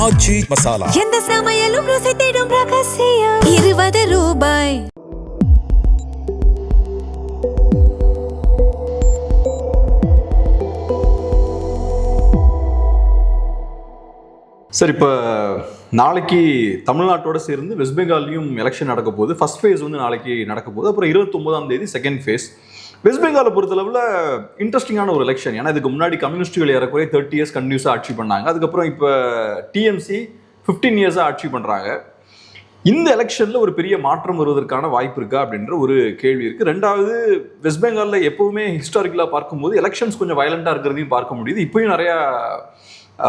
ஆச்சி மசாலா. எந்த சமையலும் ருசி தேடும் ரகசியம். 20 ரூபாய். சார், இப்போ நாளைக்கு தமிழ்நாட்டோட சேர்ந்து வெஸ்ட் பெங்கால்லையும் எலெக்ஷன் நடக்க போகுது. ஃபர்ஸ்ட் ஃபேஸ் வந்து நாளைக்கு நடக்க போகுது. அப்புறம் 29ஆம் தேதி செகண்ட் ஃபேஸ். வெஸ்ட் பெங்காலை பொறுத்தளவில் இன்ட்ரெஸ்டிங்கான ஒரு எலெக்ஷன். ஏன்னா இதுக்கு முன்னாடி கம்யூனிஸ்டுகள் ஏறக்குறைய 30 இயர்ஸ் கண்டினியூஸாக ஆட்சி பண்ணாங்க. அதுக்கப்புறம் இப்போ டிஎம்சி 15 இயர்ஸாக ஆட்சி பண்ணுறாங்க. இந்த எலெக்ஷனில் ஒரு பெரிய மாற்றம் வருவதற்கான வாய்ப்பு இருக்கா அப்படின்ற ஒரு கேள்வி இருக்குது. ரெண்டாவது, வெஸ்ட் பெங்காலில் எப்போவுமே ஹிஸ்டாரிக்கலாக பார்க்கும்போது எலெக்ஷன்ஸ் கொஞ்சம் வயலண்டாக இருக்கிறதையும் பார்க்க முடியுது. இப்போயும் நிறையா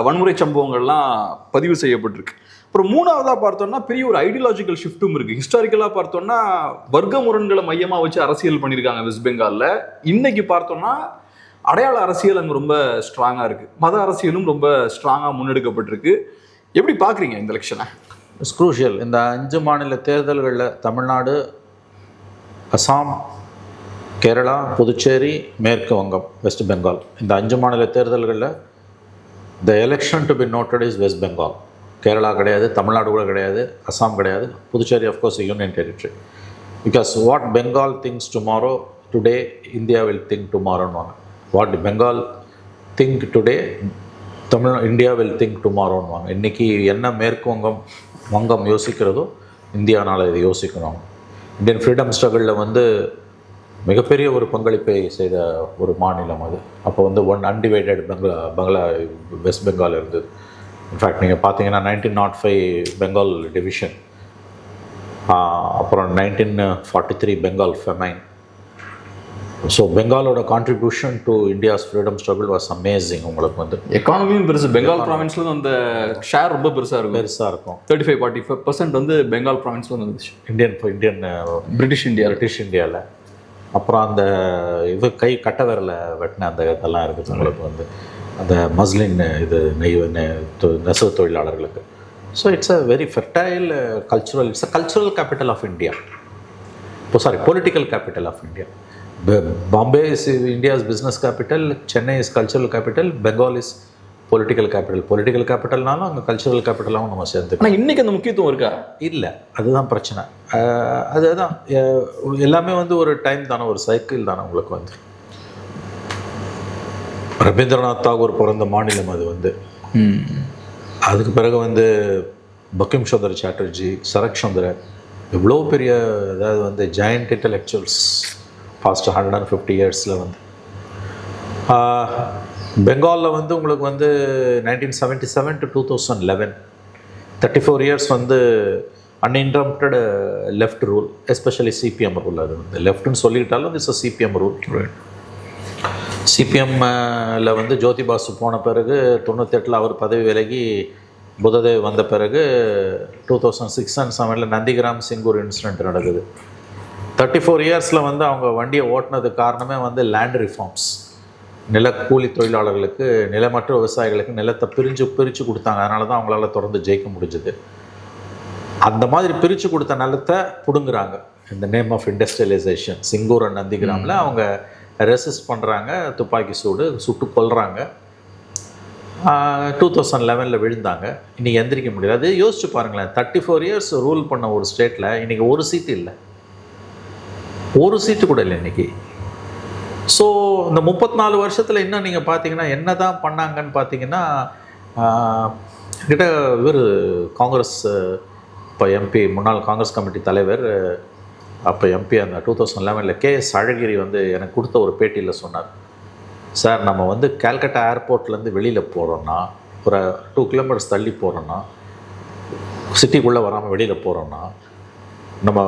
வன்முறை சம்பவங்கள்லாம் பதிவு செய்யப்பட்டிருக்கு. அப்புறம் மூணாவதாக பார்த்தோம்னா பெரிய ஒரு ஐடியாலஜிக்கல் ஷிஃப்ட்டும் இருக்குது. ஹிஸ்டாரிக்கலாக பார்த்தோம்னா வர்க்க முரண்களை மையமாக வச்சு அரசியல் பண்ணியிருக்காங்க வெஸ்ட் பெங்காலில். இன்னைக்கு பார்த்தோம்னா அடையாள அரசியல் அங்கே ரொம்ப ஸ்ட்ராங்காக இருக்குது. மத அரசியலும் ரொம்ப ஸ்ட்ராங்காக முன்னெடுக்கப்பட்டிருக்கு. எப்படி பார்க்குறீங்க இந்த எலெக்ஷனை? It's crucial. இந்த 5 மாநில தேர்தல்களில் தமிழ்நாடு, அசாம், கேரளா, புதுச்சேரி, மேற்கு வங்கம், வெஸ்ட் பெங்கால், இந்த 5 மாநில தேர்தல்களில் the election to be noted is West Bengal. Kerala கிடையாது, தமிழ்நாடு கூட கிடையாது, அசாம் கிடையாது, Puducherry of course union territory. Because what Bengal thinks tomorrow, today India will think டுமாரோன்னு. What Bengal think today, India will think டுமாரோன்னு. இன்றைக்கி என்ன மேற்கு வங்கம் யோசிக்கிறதோ இந்தியானால் இதை யோசிக்கணும். இந்தியன் ஃப்ரீடம் ஸ்ட்ரகிளில் வந்து மிகப்பெரிய ஒரு பங்களிப்பை செய்த ஒரு மாநிலம் அது. அப்போ வந்து அன்டிவைடட் பங்களா வெஸ்ட் பெங்கால் இருந்தது. இன்ஃபேக்ட் நீங்கள் பார்த்தீங்கன்னா 1905 பெங்கால் டிவிஷன், அப்புறம் 1943 பெங்கால் ஃபெமைன். ஸோ பெங்காலோட contribution to India's freedom struggle was amazing. உங்களுக்கு வந்து எக்கானமியும் பெருசு. பெங்கால் ப்ராவின்ஸில் அந்த ஷேர் ரொம்ப பெருசாக இருக்கும். 35-45% வந்து பெங்கால் ப்ராவின்ஸில் வந்துச்சு. இந்தியன் பிரிட்டிஷ் இந்தியாவில். அப்புறம் அந்த கட்ட விரல வெட்டின அந்த இதெல்லாம் இருக்குது உங்களுக்கு வந்து அந்த மஸ்லின் நெசவு தொழிலாளர்களுக்கு. So it's a very fertile cultural, it's a cultural capital of India. Political capital of India. Bombay is India's business capital, Chennai is cultural capital, Bengal is political capital. Political கேபிட்டல்னாலும் அங்கே கல்ச்சுரல் கேபிட்டலாகவும் நம்ம சேர்ந்து. ஆனால் இன்றைக்கி அந்த முக்கியத்துவம் இருக்கா? இல்லை, அதுதான் பிரச்சனை. அதுதான் எல்லாமே வந்து ஒரு டைம் தானே, ஒரு சைக்கிள் தானே. உங்களுக்கு வந்து ரவீந்திரநாத் தாகூர் பிறந்த மாநிலம் அது வந்து. அதுக்கு பிறகு வந்து பங்கிம் சந்திர சாட்டர்ஜி, சரத் சந்திர, இவ்வளோ பெரிய அதாவது வந்து ஜாயிண்ட் இன்டலெக்சுவல்ஸ் பாஸ்ட் 150 இயர்ஸில் வந்து. பெங்காலில் வந்து உங்களுக்கு வந்து 1977 to 2011 34 இயர்ஸ் வந்து uninterrupted left rule, especially CPM rule. அது வந்து லெஃப்ட்னு சொல்லிக்கிட்டாலும் இட்ஸ் சிபிஎம் ரூல். சிபிஎம்மில் வந்து ஜோதி பாசு போன பிறகு 98 அவர் பதவி விலகி புததேவ் வந்த பிறகு 2006 and 2007 நந்திகிராம் சிங்கூர் இன்சிடென்ட் நடக்குது. 34 இயர்ஸில் வந்து அவங்க வண்டியை ஓட்டினதுக்கு காரணமே வந்து லேண்ட் ரிஃபார்ம்ஸ். கூலி தொழிலாளர்களுக்கு, நிலமற்ற விவசாயிகளுக்கு நிலத்தை பிரித்து கொடுத்தாங்க. அதனால தான் அவங்களால தொடர்ந்து ஜெயிக்க முடிஞ்சுது. அந்த மாதிரி பிரித்து கொடுத்த நிலத்தை பிடுங்குறாங்க இந்த name of industrialisation. Singur and நந்திகிராமில் அவங்க ரெசிஸ்ட் பண்ணுறாங்க, துப்பாக்கி சுட்டு கொல்றாங்க. 2011 விழுந்தாங்க. இன்றைக்கி எந்திரிக்க முடியாது. அது யோசிச்சு பாருங்களேன், 34 இயர்ஸ் ரூல் பண்ண ஒரு ஸ்டேட்டில் இன்றைக்கி ஒரு சீட்டு இல்லை, ஒரு சீட்டு கூட இல்லை இன்றைக்கி. ஸோ இந்த 34 வருஷத்தில் இன்னும் நீங்கள் பார்த்தீங்கன்னா என்ன தான் பண்ணாங்கன்னு பார்த்தீங்கன்னா, கிட்ட இவர் காங்கிரஸ் இப்போ எம்பி, முன்னாள் காங்கிரஸ் கமிட்டி தலைவர், அப்போ எம்பி அந்த 2011 KS அழகிரி வந்து எனக்கு கொடுத்த ஒரு பேட்டியில் சொன்னார், சார் நம்ம வந்து கல்கட்டா ஏர்போர்ட்லேருந்து வெளியில் போகிறோன்னா, ஒரு 2 கிலோமீட்டர்ஸ் தள்ளி போகிறோன்னா, சிட்டிக்குள்ளே வராமல் வெளியில் போகிறோன்னா, நம்ம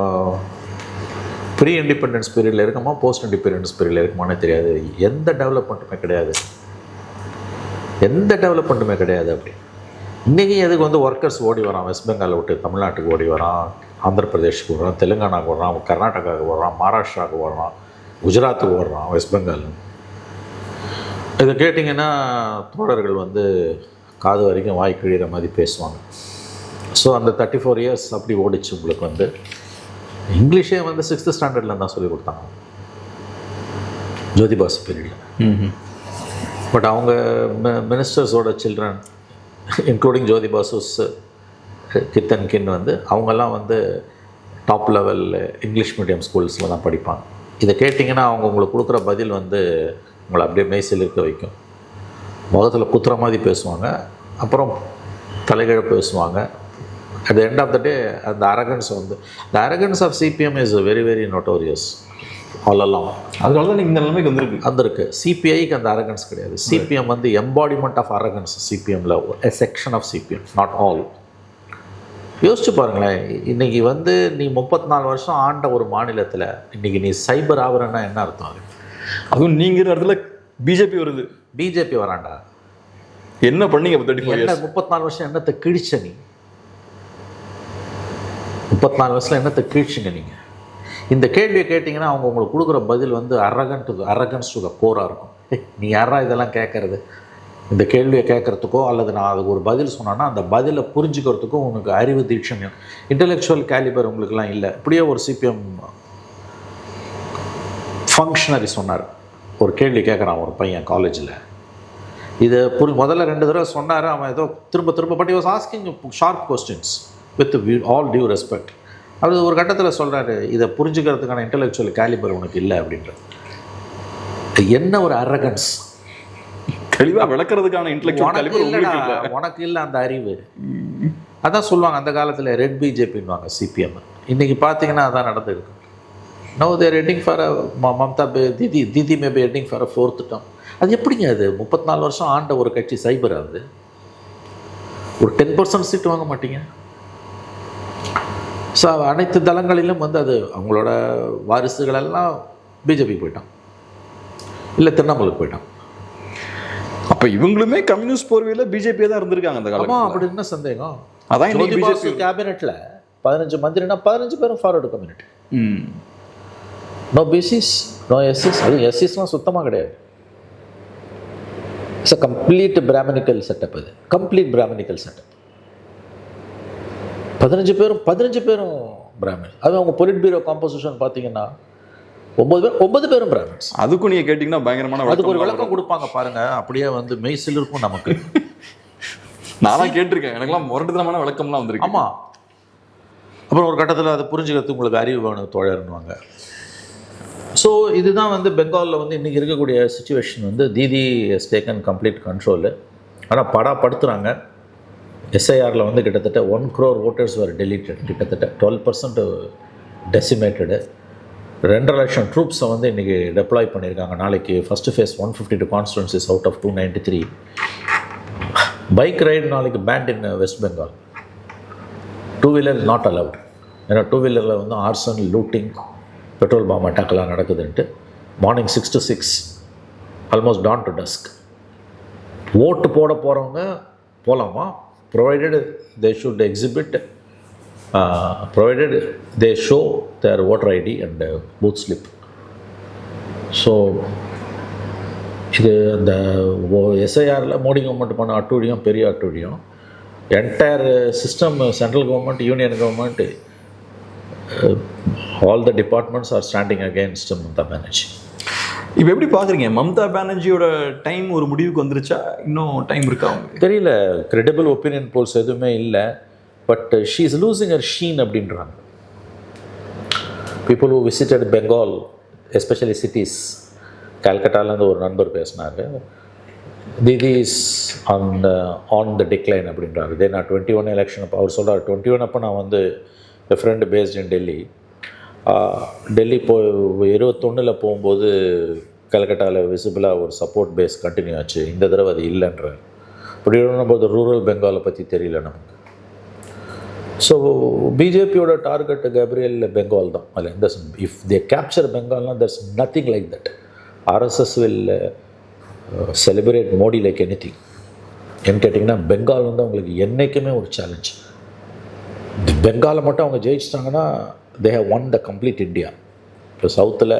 ப்ரீ இண்டிபெண்டன்ஸ் பீரியடில் இருக்குமா போஸ்ட் இண்டிபெண்டன்ஸ் பீரியடில் இருக்குமானே தெரியாது. எந்த டெவலப்மெண்ட்டுமே கிடையாது. அப்படி இன்றைக்கி எதுக்கு வந்து ஒர்க்கர்ஸ் ஓடி வரான், வெஸ்ட் பெங்காலை விட்டு தமிழ்நாட்டுக்கு ஓடி வரான், ஆந்திர பிரதேஷ்க்கு ஓடுறான், தெலுங்கானாவுக்கு ஓடுறான், கர்நாடகாவுக்கு ஓடுறான், மகாராஷ்டிராவுக்கு ஓடுறான், குஜராத்துக்கு ஓடுறான், வெஸ்ட் பெங்கால். இதை கேட்டிங்கன்னா தோழர்கள் வந்து காது வரைக்கும் வாய் கிழிகிற மாதிரி பேசுவாங்க. ஸோ அந்த 34 இயர்ஸ் அப்படி ஓடிச்சு. உங்களுக்கு வந்து இங்கிலீஷே வந்து 6th ஸ்டாண்டர்டில் தான் சொல்லி கொடுத்தாங்க ஜோதி பாசு பீரியடில். பட் அவங்க மினிஸ்டர்ஸோட சில்ட்ரன் இன்க்ளூடிங் ஜோதி பாசுஸ், கித்தன் கின் வந்து அவங்கெல்லாம் வந்து டாப் லெவல் இங்கிலீஷ் மீடியம் ஸ்கூல்ஸில் தான் படிப்பாங்க. இதை கேட்டிங்கன்னா அவங்க உங்களுக்கு கொடுக்குற பதில் வந்து உங்களை அப்படியே மெய்சில் இருக்க வைக்கும். முகத்தில் குத்துற மாதிரி பேசுவாங்க, அப்புறம் தலைகீழ பேசுவாங்க. At the end of the day அந்த அரகன்ஸ் வந்து the arrogance of CPM is very very notorious all along. அதனால தான் இந்த நிலைமைக்கு வந்திருக்கு. சிபிஐக்கு அந்த அரகன்ஸ் கிடையாது. சிபிஎம் வந்து எம்பாடிமெண்ட் ஆஃப் அரகன்ஸ். சிபிஎம்மில் a section of CPM, not all. யோசிச்சு பாருங்களேன், இன்றைக்கி வந்து நீ 34 வருஷம் ஆண்ட ஒரு மாநிலத்தில் இன்றைக்கி நீ சைபர் ஆவரன்னா என்ன அர்த்தம்? அது அதுவும் நீங்கள் இடத்துல பிஜேபி வருது. பிஜேபி வராண்டா? என்ன பண்ணீங்க? 34 வருஷம் என்னத்தை கிழிச்ச நீ? 34 வருஷத்தில் என்னத்தை கீழ்ச்சிங்க நீங்கள்? இந்த கேள்வியை கேட்டிங்கன்னா அவங்க உங்களுக்கு கொடுக்குற பதில் வந்து அரகன்ஸ் டு த கோராக இருக்கும். நீ யாரா இதெல்லாம் கேட்குறது? இந்த கேள்வியை கேட்குறதுக்கோ அல்லது நான் அதுக்கு ஒரு பதில் சொன்னேன்னா அந்த பதிலை புரிஞ்சுக்கிறதுக்கும் உனக்கு அறிவு தீட்சம், இன்டெலெக்சுவல் கேலிபர் உங்களுக்குலாம் இல்லை. இப்படியே ஒரு சிபிஎம் ஃபங்க்ஷனரி சொன்னார். ஒரு கேள்வி கேட்குறான் ஒரு பையன் காலேஜில். இதை முதல்ல 2 தடவை சொன்னார். அவன் ஏதோ திரும்ப but was asking sharp questions with all due respect. அது ஒரு கட்டத்தில் சொல்கிறாரு, இதை புரிஞ்சுக்கிறதுக்கான இன்டெலெக்சுவல் கேலிபர் உனக்கு இல்லை அப்படின்ற. என்ன ஒரு அரகன்ஸ்! தெளிவாக விளக்குறதுக்கான இன்டெலெக்சுவல் கேலிபர் உனக்கு இல்லை அந்த அறிவு. அதான் சொல்லுவாங்க அந்த காலத்தில் ரெட் பிஜேபின்வாங்க சிபிஎம். இன்றைக்கி பார்த்தீங்கன்னா அதான் நடந்துருக்கு. No there heading for Mamata Didi may be heading for 4th term. அது எப்படிங்க? அது 34 வருஷம் ஆண்ட ஒரு கட்சி சைபர் ஆகுது. ஒரு 10% சீட்டு வாங்க மாட்டீங்க. ஸோ அனைத்து தளங்களிலும் வந்து அது அவங்களோட வாரிசுகளெல்லாம் பிஜேபி போயிட்டான், இல்லை திரிணாமுலுக்கு போயிட்டான். அப்போ இவங்களுமே கம்யூனிஸ்ட் போர்வையில் பிஜேபியாக தான் இருந்திருக்காங்க அந்த காலத்தில். அப்படி என்ன சந்தேகம்? அதான் பிஜேபி கேபினெட்டில் 15 மந்திரினா 15 பேரும் forward community. No BCs, no எஸ்சிஸ். அதுவும் எஸ்சிஸ்லாம் சுத்தமாக கிடையாது. It's a complete Brahminical setup. அது கம்ப்ளீட் பிராமணிக்கல் செட்டப். 15 பேரும் பிராமின். அது அவங்க பொலிட் பியூரோ காம்போசிஷன் பார்த்தீங்கன்னா 9 பேரும் பிராமின்ஸ். அதுக்கும் நீங்கள் கேட்டிங்கன்னா பயங்கரமான அதுக்கு ஒரு விளக்கம் கொடுப்பாங்க பாருங்க. அப்படியே வந்து மெய்சில் இருக்கும் நமக்கு. நான்லாம் கேட்டிருக்கேன், எனக்குலாம் முரட்டுத்தனமான விளக்கம்லாம் வந்திருக்கு. ஆமாம். அப்புறம் ஒரு கட்டத்தில் அதை புரிஞ்சுக்கிறதுக்கு உங்களுக்கு அறிவு வேணும் தோழர்னுவாங்க. ஸோ இதுதான் வந்து பெங்காலில் வந்து இன்றைக்கி இருக்கக்கூடிய சுச்சுவேஷன். வந்து தீதி ஹஸ் டேக்கன் கம்ப்ளீட் கண்ட்ரோலு. ஆனால் படுத்துகிறாங்க. எஸ்ஐஆரில் வந்து கிட்டத்தட்ட 1 crore voters were deleted. கிட்டத்தட்ட 12% டெசிமேட்டடு. 2.5 லட்சம் ட்ரூப்ஸை வந்து இன்றைக்கி டெப்ளாய் பண்ணியிருக்காங்க. நாளைக்கு first phase 152 constituencies out of 293. Bike ride நாளைக்கு banned in West Bengal. 2 wheeler is not allowed. ஏன்னா 2 வீலரில் வந்து ஆர்சன், லூட்டிங், பெட்ரோல் பாம் அட்டாக்லாம் நடக்குதுன்ட்டு. Morning 6 to 6, almost dawn to dusk. ஓட்டு போட போகிறவங்க போகலாமா? provided they should exhibit, provided they show their voter ID and booth slip. So இது அந்த எஸ்ஐஆரில் மோடி கவர்மெண்ட் பண்ண அட்டூழியம், பெரிய அட்டூழியம். Entire system, central government, union government, all the departments are standing against Mamata Banerjee. இப்போ எப்படி பார்க்குறீங்க? மம்தா பானர்ஜியோட டைம் ஒரு முடிவுக்கு வந்துருச்சா? இன்னும் டைம் இருக்கா? அவங்க தெரியல. கிரெடிபிள் ஒப்பீனியன் போல்ஸ் எதுவுமே இல்லை. But she is losing her sheen அப்படின்றாங்க. People who visited Bengal, especially cities, கல்கட்டாலேருந்து ஒரு நண்பர் பேசினார். Didi is on the decline அப்படின்றாரு. இதே நான் 21 எலெக்ஷன் அப்போ அவர் சொல்கிறார். 21 அப்போ நான் வந்து என் friend based in Delhi. Delhi 21 போகும்போது கல்கட்டாவில் விசிபிளாக ஒரு சப்போர்ட் பேஸ் கண்டினியூ ஆச்சு. இந்த தடவை அது இல்லைன்ற. அப்படி போது ரூரல் பெங்காலை பற்றி தெரியல நமக்கு. ஸோ பிஜேபியோட டார்கெட் கேப்ரியல் பெங்கால் தான். அதில் எந்த இஃப் தே கேப்சர் பெங்கால்னால் that's nothing like that. RSS will celebrate Modi like anything. ஏன்னு கேட்டிங்கன்னா பெங்கால் வந்து அவங்களுக்கு என்றைக்குமே ஒரு சேலஞ்ச். பெங்காலை மட்டும் அவங்க ஜெயிச்சிட்டாங்கன்னா they have won the complete India. இப்போ சவுத்தில்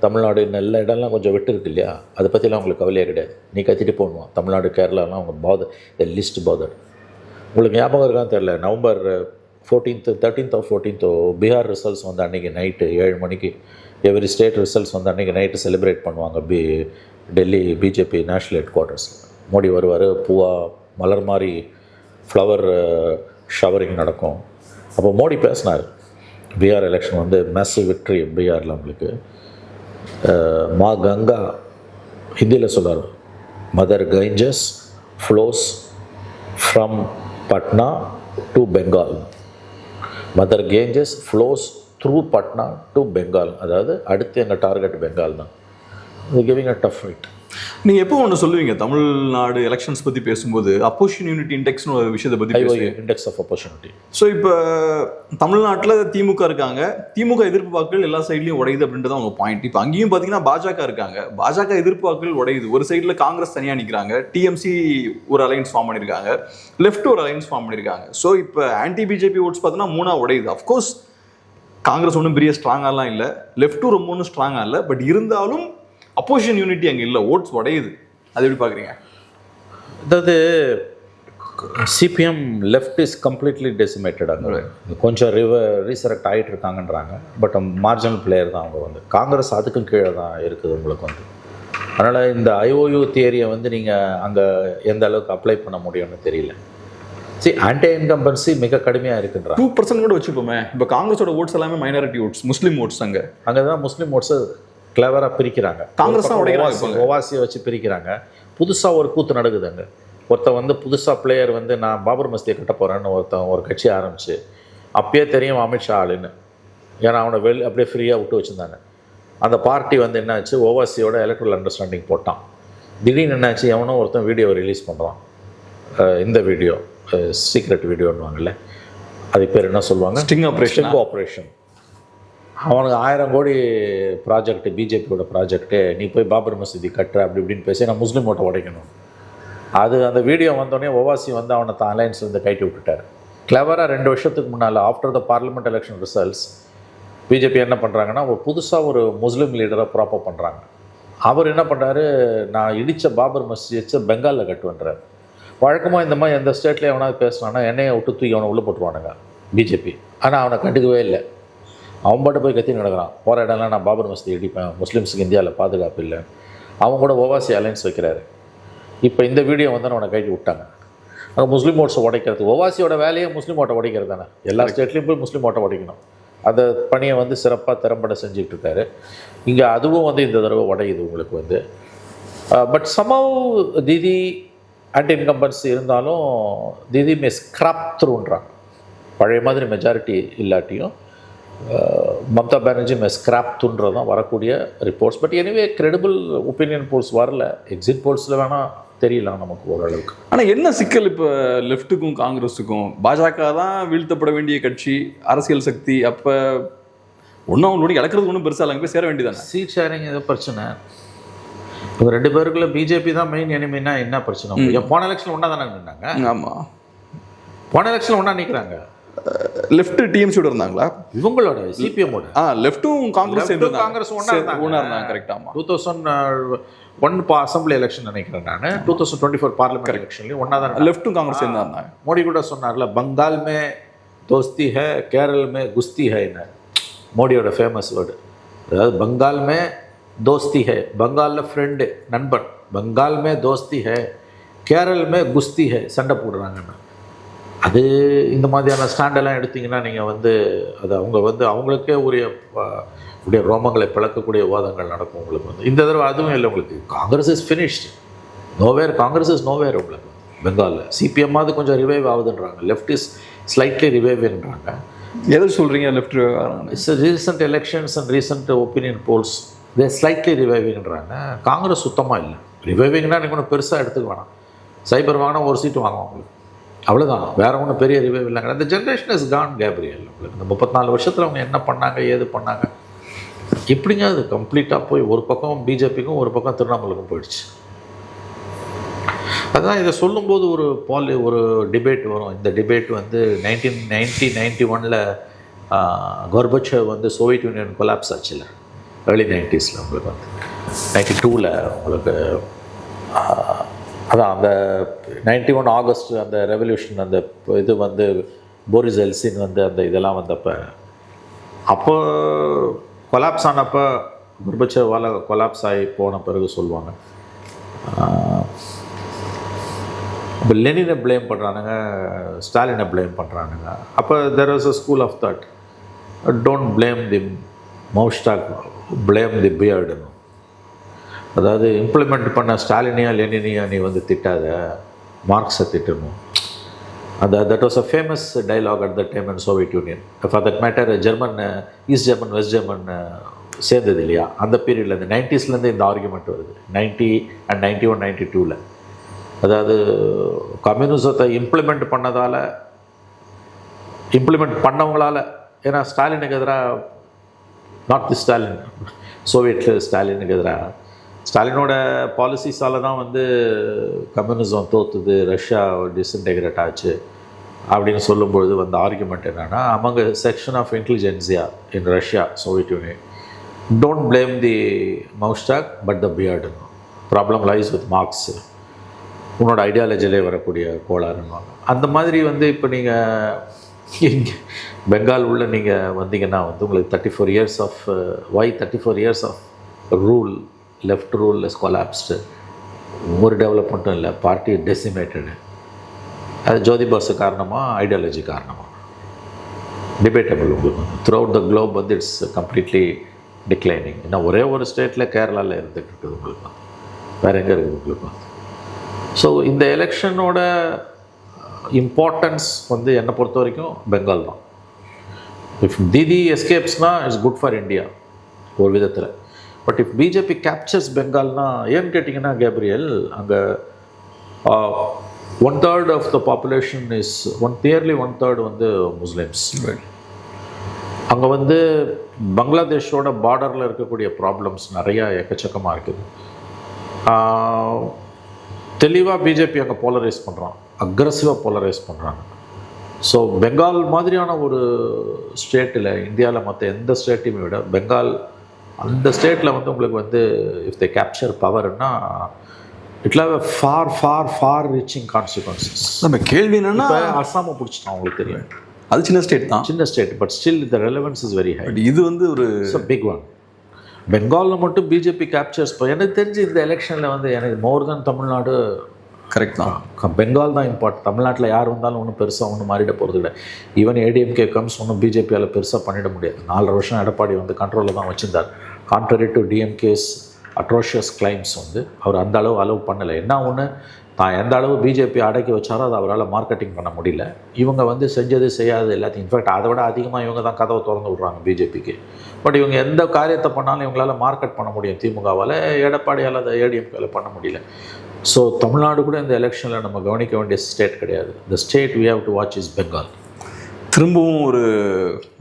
தமிழ்நாடு நல்ல இடம்லாம் கொஞ்சம் விட்டு இருக்கு இல்லையா, அதை பற்றிலாம் அவங்களுக்கு கவலையே கிடையாது. நீ கத்திட்டு போகணும். தமிழ்நாடு, கேரளாலாம் அவங்க லிஸ்ட் பாதர். உங்களுக்கு ஞாபகம் இருக்கான்னு தெரியல, November 13th or 14th Bihar results வந்து அன்றைக்கி நைட்டு 7 மணிக்கு எவ்ரி ஸ்டேட் ரிசல்ட்ஸ் வந்து அன்றைக்கி நைட்டு செலிப்ரேட் பண்ணுவாங்க. டெல்லி பிஜேபி நேஷ்னல் ஹெட் குவார்ட்டர்ஸில். மோடி வருவார், பூவா மலர் மாதிரி ஃப்ளவர் ஷவரிங் நடக்கும். அப்போ மோடி பேசினார், பீகார் எலெக்ஷன் வந்து மேசிவ் விக்ட்ரி பீகாரில் உங்களுக்கு. மா கங்கா ஹிந்தியில் சொல்கிறார், mother Ganges flows from Patna to Bengal. Mother Ganges flows through Patna to Bengal. அதாவது அடுத்து எங்கள் டார்கெட் பெங்கால் தான். இது கிவிங் அ டஃப் ஃபைட். நீங்கள் எப்போ ஒன்று சொல்லுவீங்க தமிழ்நாடு எலெக்ஷன்ஸ் பற்றி பேசும்போது அப்போசிஷன் யூனிட்டி இண்டெக்ஸ்னு ஒரு விஷயத்தை பற்றி பேசுவீங்க, இண்டெக்ஸ் ஆஃப் அப்போர்ச்சுனிட்டி. ஸோ இப்போ தமிழ்நாட்டில் திமுக இருக்காங்க, திமுக எதிர்ப்பு வாக்குகள் எல்லா சைட்லையும் உடையுது அப்படின்றது அவங்க பாயிண்ட். இப்போ அங்கேயும் பார்த்தீங்கன்னா பாஜக இருக்காங்க, பாஜக எதிர்ப்பு வாக்குகள் உடையுது. ஒரு சைடில் காங்கிரஸ் தனியாக நிற்கிறாங்க, டிஎம்சி ஒரு அலைன்ஸ் ஃபார்ம் பண்ணியிருக்காங்க, லெஃப்ட் ஒரு அலைன்ஸ் ஃபார்ம் பண்ணியிருக்காங்க. ஸோ இப்போ ஆன்டி பிஜேபி ஓட்ஸ் பார்த்தீங்கன்னா 3 உடையுது. அஃப்கோர்ஸ் காங்கிரஸ் ஒன்றும் பெரிய ஸ்ட்ராங்காலாம் இல்லை, லெஃப்ட்டும் ரொம்ப ஒன்றும் ஸ்ட்ராங்காக இல்லை, பட் இருந்தாலும் அப்போசிஷன் யூனிட்டி அங்கே இல்லை, ஓட்ஸ் உடையுது. அது எப்படி பார்க்குறீங்க? அதாவது CPM left is completely decimated. அங்கே கொஞ்சம் ரீசரெக்ட் ஆகிட்டு இருக்காங்கன்றாங்க, பட் மார்ஜினல் பிளேயர் தான் அவங்க வந்து. காங்கிரஸ் அதுக்கும் கீழே தான் இருக்குது உங்களுக்கு வந்து. அதனால் இந்த ஐஓயு தியரியை வந்து நீங்கள் அங்கே எந்த அளவுக்கு அப்ளை பண்ண முடியும்னு தெரியல. ஆன்டி இன்கம்பன்சி மிக கடுமையாக இருக்குன்றாங்க. 2% கூட வச்சுப்போமே. இப்போ காங்கிரஸோட ஓட்ஸ் எல்லாமே மைனாரிட்டி ஓட்ஸ், முஸ்லீம் ஓட்ஸ். அங்கே தான் முஸ்லீம் ஓட்ஸை கிளவராக பிரிக்கிறாங்க. காங்கிரஸ் ஓவாசியை வச்சு பிரிக்கிறாங்க. புதுசாக ஒரு கூத்து நடக்குது அங்கே. ஒருத்தன் வந்து புதுசாக பிளேயர் வந்து நான் பாபர் மஸ்தியை கட்ட போகிறேன்னு ஒருத்தன் ஒரு கட்சி ஆரம்பிச்சு, அப்பயே தெரியும் அமித்ஷா ஆளுன்னு. ஏன்னா அவனை அப்படியே ஃப்ரீயாக விட்டு வச்சுருந்தாங்க. அந்த பார்ட்டி வந்து என்னாச்சு, ஓவாசியோட எலக்ட்ரல் அண்டர்ஸ்டாண்டிங் போட்டான். திடீர்னு என்னாச்சு, எவனோ ஒருத்தன் வீடியோவை ரிலீஸ் பண்ணுறான். இந்த வீடியோ சீக்ரெட் வீடியோன்னுவாங்கல்ல, அது பேர் என்ன சொல்லுவாங்க, ஸ்டிங் ஆப்ரேஷன். அவனுக்கு 1000 கோடி ப்ராஜெக்ட், பிஜேபியோட ப்ராஜெக்ட்டு, நீ போய் பாபர் மசூதி கட்டுற அப்படி இப்படின்னு பேசி நான் முஸ்லீம் ஓட்டை உடைக்கணும். அது அந்த வீடியோ வந்தோடனே ஓவாசி வந்து அவனை தான் அலையன்ஸ்லேருந்து கைட்டி விட்டுட்டார். கிளவராக 2 வருஷத்துக்கு முன்னால் after the parliament election results BJP என்ன பண்ணுறாங்கன்னா, ஒரு புதுசாக ஒரு முஸ்லீம் லீடரை ப்ராப்பர் பண்ணுறாங்க. அவர் என்ன பண்ணுறாரு, நான் இடித்த பாபர் மஸ்ஜிதை பெங்காலில் கட்டுவேன்றார். வழக்கமாக இந்த மாதிரி எந்த ஸ்டேட்டில் எவனாவது பேசினான்னா எண்ணெயை விட்டு தூக்கி அவனை உள்ளே போட்டுருவானுங்க பிஜேபி. ஆனால் அவனை கண்டுக்கவே இல்லை. அவன் பாட்டு போய் கத்தி நடக்கிறான், போகிற இடம்லாம் நான் பாபர் மஸ்ஜிதை இடிப்பேன், முஸ்லீம்ஸுக்கு இந்தியாவில் பாதுகாப்பு இல்லை. அவன் கூட ஓவாசி அலைன்ஸ் வைக்கிறாரு. இப்போ இந்த வீடியோ வந்து அவனை கைட்டி விட்டாங்க. அங்கே முஸ்லீம் ஓட்ஸை உடைக்கிறது, ஓவாசியோட வேலையை முஸ்லீம் ஓட்டை உடைக்கிறது தானே. எல்லா ஸ்டேட்லேயும் போய் முஸ்லீம் ஓட்டை உடைக்கணும். அந்த பணியை வந்து சிறப்பாக திறம்பட செஞ்சுக்கிட்டு இருக்காரு. இங்கே அதுவும் வந்து இந்த தடவை உடையுது உங்களுக்கு வந்து. But somehow Didi anti incumbency இருந்தாலும் தீதி மே ஸ்கிராப் த்ரூன்றாங்க. பழைய மாதிரி மெஜாரிட்டி இல்லாட்டியும் மம்தா பானர்ஜி மே ஸ்கிராப் த்ரூன்றது தான் வரக்கூடிய reports. But anyway credible opinion polls வரல. எக்ஸிட் போல்ஸில் வேணால் தெரியல நமக்கு ஓரளவுக்கு. ஆனால் என்ன சிக்கல் இப்போ லெஃப்ட்டுக்கும் காங்கிரஸுக்கும்? பாஜக தான் வீழ்த்தப்பட வேண்டிய கட்சி, அரசியல் சக்தி. அப்போ ஒன்றும் அவங்களோட இழக்கிறது ஒன்றும் பெருசாக இல்லை, அங்கே போய் சேர வேண்டியதானே. சீட் ஷேரிங் ஏதோ பிரச்சனை. இப்போ 2 பேருக்குள்ள பிஜேபி தான் மெயின் எனிமின்னா என்ன பிரச்சனை? போன எலெக்ஷன் ஒன்றா தானே நின்னாங்க. ஆமாம், போன எலெக்ஷன் ஒன்றா நிற்கிறாங்க. லெஃப்ட் டிஎம்சியோட இருந்தாங்களா இவங்களோட சிபிஎம்மோட? லெஃப்ட்டும் காங்கிரஸ் காங்கிரஸ் ஒன்றா இருந்தாங்க. கரெக்டாக. 2001 அசம்பிளி எலெக்ஷன் நினைக்கிறேன் நான். 2024 பார்லிமெண்ட் எலெக்ஷன்லையும் ஒன்றா தான் லெஃப்ட்டும் காங்கிரஸ் இருந்தாங்க. மோடி கூட சொன்னார்ல, பங்கால் மே தோஸ்தி ஹை கேரள் மே குஸ்தி ஹைன்னு. மோடியோட ஃபேமஸ் வேர்டு. அதாவது பங்கால் மே தோஸ்தி ஹை, பங்காலில் ஃப்ரெண்டு நண்பன். பங்கால் மே தோஸ்தி ஹை கேரள் மே குஸ்தி ஹை, சண்டை போடுறாங்கன்னு. அது இந்த மாதிரியான ஸ்டாண்டெல்லாம் எடுத்திங்கன்னா நீங்கள் வந்து அது அவங்க வந்து அவங்களுக்கே உடைய ரோமங்களை பிளக்கக்கூடிய வாதங்கள் நடக்கும் உங்களுக்கு வந்து. இந்த தடவை அதுவும் இல்லை உங்களுக்கு. Congress is finished, nowhere. Congress is nowhere உங்களுக்கு பெங்காலில். சிபிஎம்மாவது கொஞ்சம் ரிவைவ் ஆகுதுன்றாங்க, லெஃப்ட் இஸ் ஸ்லைட்லி ரிவைவ்ன்றாங்க. எது சொல்கிறீங்க left? It's recent elections and recent opinion polls they slightly ரிவைவிங்கிறாங்க. காங்கிரஸ் சுத்தமாக இல்லை. ரிவைவிங்னா நீங்கள் ஒன்றும் பெருசாக எடுத்துக்க வேணாம். சைபர் வாங்கினா ஒரு சீட்டு வாங்குவோம் உங்களுக்கு, அவ்வளோதான். வேறு ஒன்றும் பெரிய ரிவைவ் இல்லைங்க. அந்த ஜென்ரேஷன் இஸ் கான் கேப்ரியல். உங்களுக்கு இந்த 34 வருஷத்தில் அவங்க என்ன பண்ணாங்க, ஏது பண்ணாங்க, எப்படிங்க அது கம்ப்ளீட்டாக போய் ஒரு பக்கம் பிஜேபிக்கும் ஒரு பக்கம் திரிணாமுலுக்கும் போயிடுச்சு. அதுதான் இதை சொல்லும்போது ஒரு டிபேட் வரும். இந்த டிபேட் வந்து 1991 கோர்பச்சேவ் வந்து சோவியத் யூனியன் கொலாப்ஸ் ஆச்சுல, ஏர்லி 90s உங்களுக்கு வந்து 92 உங்களுக்கு அதான் அந்த 91 ஆகஸ்ட் அந்த ரெவல்யூஷன், அந்த இது வந்து போரிஸ் எல்சின் வந்து அந்த இதெல்லாம் வந்தப்போ, அப்போ கொலாப்ஸ் ஆனப்போ கோர்பச்சேவால் கொலாப்ஸ் ஆகி போன பிறகு சொல்லுவாங்க, இப்போ லெனினை ப்ளேம் பண்ணுறானுங்க, ஸ்டாலினை ப்ளேம் பண்ணுறானுங்க. அப்போ there is a school of thought, don't blame the moustache, blame the பியர்டுன்னு. அதாவது இம்ப்ளிமெண்ட் பண்ண ஸ்டாலினியா லெனினியா நீ வந்து திட்டாத, மார்க்ஸை திட்டணும். That was a famous dialogue at the time in Soviet Union. For that matter German, East German, West German சேர்ந்தது இல்லையா, அந்த பீரியடில் இந்த 90ஸ்லேருந்து இந்த ஆர்குமெண்ட் வருது. 90 and 91, 92ல். அதாவது கம்யூனிசத்தை இம்ப்ளிமெண்ட் பண்ணவங்களால், ஏன்னா ஸ்டாலினுக்கு எதிராக, நாட் தி ஸ்டாலின், சோவியட் ஸ்டாலினுக்கு எதிராக, ஸ்டாலினோட பாலிசிஸால் தான் வந்து கம்யூனிசம் தோற்றுது, ரஷ்யா டிஸ்இன்டெகிரேட் ஆச்சு அப்படின்னு சொல்லும்பொழுது வந்த ஆர்குமெண்ட் என்னென்னா, among a section of intelligentsia in Russia, Soviet Union, don't blame the moustache but the beard, problem lies with Marx, உன்னோட ஐடியாலஜிலே வரக்கூடிய கோளாறுன்னுவாங்க. அந்த மாதிரி வந்து இப்போ நீங்கள் இங்கே பெங்கால் உள்ள நீங்கள் வந்தீங்கன்னா வந்து உங்களுக்கு 34 years of 34 years of rule, left rule is collapsed, ஒரு டெவலப்மெண்ட்டும் இல்லை, பார்ட்டி டெசிமேட்டடு. அது ஜோதி பாசு காரணமாக, ஐடியாலஜி காரணமாக, டிபேட்டபிள். உங்களுக்கு வந்து த்ரூ அவுட் த குளோப் வந்து இட்ஸ் கம்ப்ளீட்லி டிக்ளைனிங். இன்னும் ஒரே ஒரு ஸ்டேட்டில் கேரளாவில் இருந்துகிட்டு இருக்குது உங்களுக்கு வந்து, வேறு எங்கே இருக்குது உங்களுக்கு வந்து. ஸோ இந்த எலெக்ஷனோட இம்பார்ட்டன்ஸ் வந்து என்னை பொறுத்த வரைக்கும் பெங்கால் தான். இஃப் தீதி எஸ்கேப்ஸ்னால் இட்ஸ் குட் ஃபார் இந்தியா ஒரு விதத்தில். பட் இஃப் பிஜேபி கேப்சர்ஸ் பெங்கால்னா, ஏன்னு கேட்டிங்கன்னா கேப்ரியல், அங்கே 1/3 of the population is nearly 1/3 வந்து முஸ்லிம்ஸ். அங்கே வந்து பங்களாதேஷோட பார்டரில் இருக்கக்கூடிய ப்ராப்ளம்ஸ் நிறையா எக்கச்சக்கமாக இருக்குது. தெளிவாக பிஜேபி அங்கே போலரைஸ் பண்ணுறான், அக்ரெசிவாக போலரைஸ் பண்ணுறாங்க. ஸோ பெங்கால் மாதிரியான ஒரு ஸ்டேட்டில், இந்தியாவில் மற்ற எந்த ஸ்டேட்டையுமே விட பெங்கால், அந்த ஸ்டேட்டில் வந்து உங்களுக்கு வந்து இஃப் தே கேப்சர் பவர்னா it have a far reaching consequences. நம்ம கேள்வி என்னன்னா, அஸ்ஸாமை பிடிச்சிட்டோம், உங்களுக்கு தெரியும், அது சின்ன ஸ்டேட் தான், சின்ன state, but still the relevance is very high. But இது வந்து ஒரு பிக் ஒன். பெங்காலில் மட்டும் பிஜேபி கேப்சர்ஸ், இப்போ எனக்கு தெரிஞ்சு இந்த எலெக்ஷனில் வந்து எனக்கு மோர் தென் தமிழ்நாடு, கரெக்ட் தான், பெங்கால் தான் இம்பார்ட்டன்ட். தமிழ்நாட்டில் யார் வந்தாலும் ஒன்றும் பெருசாக ஒன்றும் மாறிட போகிறது இல்லை. ஈவன் ஏடிஎம்கே கம்ஸ் ஒன்றும் பிஜேபியால் பெருசாக பண்ணிட முடியாது. 4 வருஷம் எடப்பாடி வந்து கண்ட்ரோலில் தான் வச்சுருந்தார். Contrary to DMK's atrocious claims வந்து அவர் அந்த அளவு அலோவ் பண்ணலை. என்ன ஒன்று, தான் எந்த அளவு பிஜேபி அடக்கி வச்சாரோ அதை அவரால் மார்க்கெட்டிங் பண்ண முடியல. இவங்க வந்து செஞ்சது செய்யாது எல்லாத்தையும், இன்ஃபேக்ட் அதை விட அதிகமாக இவங்க தான் கதவை திறந்து விட்றாங்க பிஜேபிக்கு. பட் இவங்க எந்த காரியத்தை பண்ணாலும் இவங்களால் மார்க்கெட் பண்ண முடியும் திமுகவால், எடப்பாடியால் அதை ஏடிஎம்கேல பண்ண முடியல. ஸோ தமிழ்நாடு கூட இந்த எலெக்ஷனில் நம்ம கவனிக்க வேண்டிய ஸ்டேட் கிடையாது. The state we have to watch is Bengal. திரும்பவும் ஒரு